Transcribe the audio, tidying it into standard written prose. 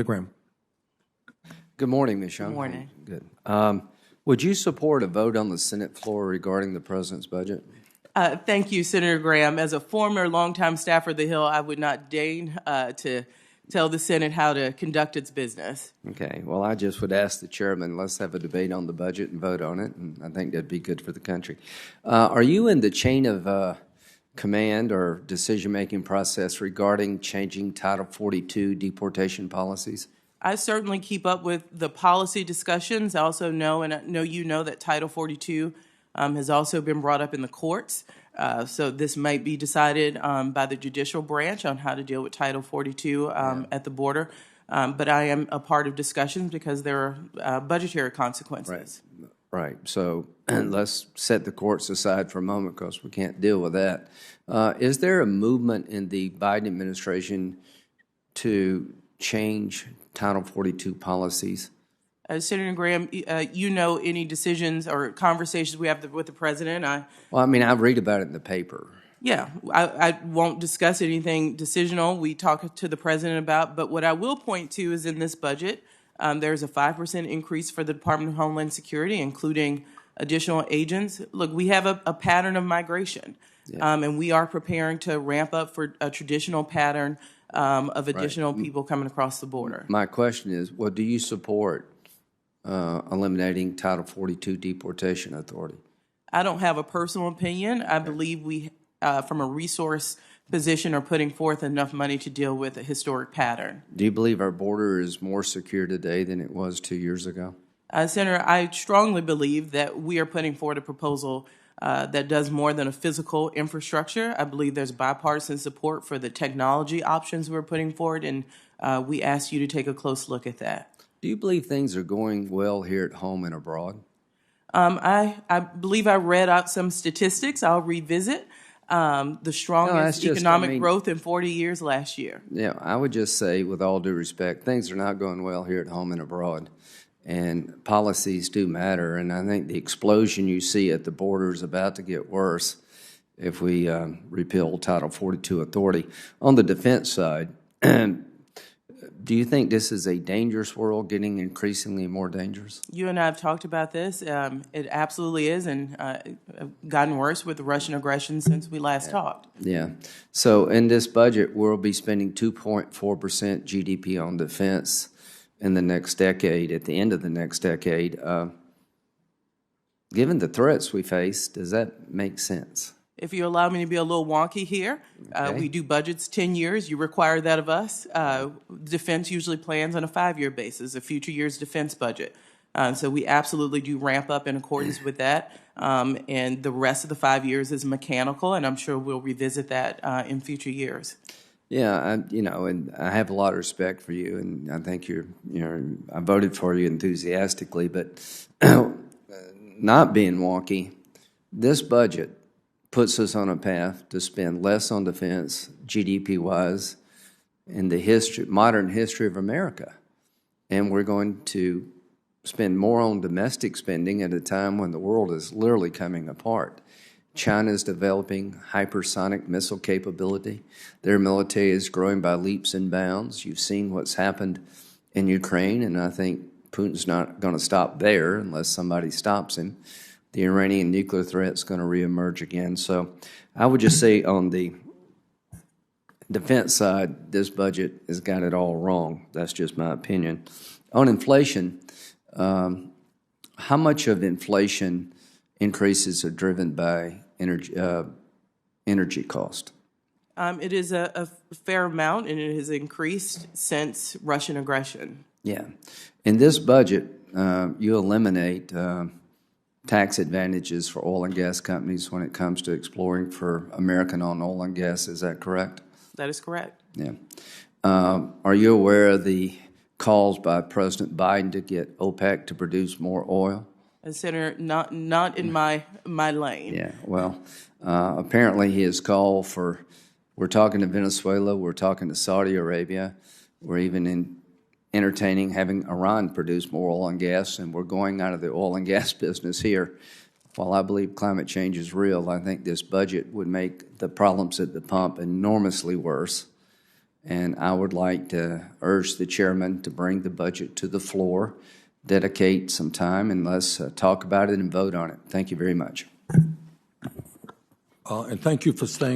Graham. Good morning, Ms. Young. Good morning. Good. Would you support a vote on the Senate floor regarding the president's budget? Thank you, Senator Graham. As a former longtime staffer of the Hill, I would not deign to tell the Senate how to conduct its business. Okay. Well, I just would ask the chairman, let's have a debate on the budget and vote on it, and I think that'd be good for the country. Are you in the chain of command or decision-making process regarding changing Title 42 deportation policies? I certainly keep up with the policy discussions. I also know, and I know you know, that Title 42 has also been brought up in the courts. So this might be decided by the judicial branch on how to deal with Title 42 at the border. But I am a part of discussions because there are budgetary consequences. Right. So let's set the courts aside for a moment because we can't deal with that. Is there a movement in the Biden administration to change Title 42 policies? Senator Graham, you know any decisions or conversations we have with the president? Well, I mean, I read about it in the paper. Yeah, I won't discuss anything decisional we talk to the president about, but what I will point to is in this budget, there's a 5% increase for the Department of Homeland Security, including additional agents. Look, we have a pattern of migration, and we are preparing to ramp up for a traditional pattern of additional people coming across the border. My question is, well, do you support eliminating Title 42 deportation authority? I don't have a personal opinion. I believe we, from a resource position, are putting forth enough money to deal with a historic pattern. Do you believe our border is more secure today than it was 2 years ago? Senator, I strongly believe that we are putting forward a proposal that does more than a physical infrastructure. I believe there's bipartisan support for the technology options we're putting forward, and we ask you to take a close look at that. Do you believe things are going well here at home and abroad? I believe I read out some statistics. I'll revisit the strongest economic growth in 40 years last year. Yeah, I would just say, with all due respect, things are not going well here at home and abroad. And policies do matter, and I think the explosion you see at the border is about to get worse if we repeal Title 42 authority. On the defense side, do you think this is a dangerous world, getting increasingly more dangerous? You and I have talked about this. It absolutely is, and gotten worse with the Russian aggression since we last talked. Yeah. So in this budget, we'll be spending 2.4% GDP on defense in the next decade, at the end of the next decade. Given the threats we face, does that make sense? If you allow me to be a little wonky here, we do budgets 10 years. You require that of us. Defense usually plans on a 5-year basis, a future year's defense budget. So we absolutely do ramp up in accordance with that. And the rest of the 5 years is mechanical, and I'm sure we'll revisit that in future years. Yeah, and I have a lot of respect for you, and I think I voted for you enthusiastically, but not being wonky, this budget puts us on a path to spend less on defense, GDP-wise, in the modern history of America. And we're going to spend more on domestic spending at a time when the world is literally coming apart. China's developing hypersonic missile capability. Their military is growing by leaps and bounds. You've seen what's happened in Ukraine, and I think Putin's not going to stop there unless somebody stops him. The Iranian nuclear threat's going to reemerge again. So I would just say on the defense side, this budget has got it all wrong. That's just my opinion. On inflation, how much of inflation increases are driven by energy cost? It is a fair amount, and it has increased since Russian aggression. Yeah. In this budget, you eliminate tax advantages for oil and gas companies when it comes to exploring for American-owned oil and gas. Is that correct? That is correct. Yeah. Are you aware of the calls by President Biden to get OPEC to produce more oil? Senator, not in my lane. Yeah, well, apparently his call for, we're talking to Venezuela, we're talking to Saudi Arabia, we're even entertaining having Iran produce more oil and gas, and we're going out of the oil and gas business here. While I believe climate change is real, I think this budget would make the problems at the pump enormously worse. And I would like to urge the chairman to bring the budget to the floor, dedicate some time, and let's talk about it and vote on it. Thank you very much. And thank you for staying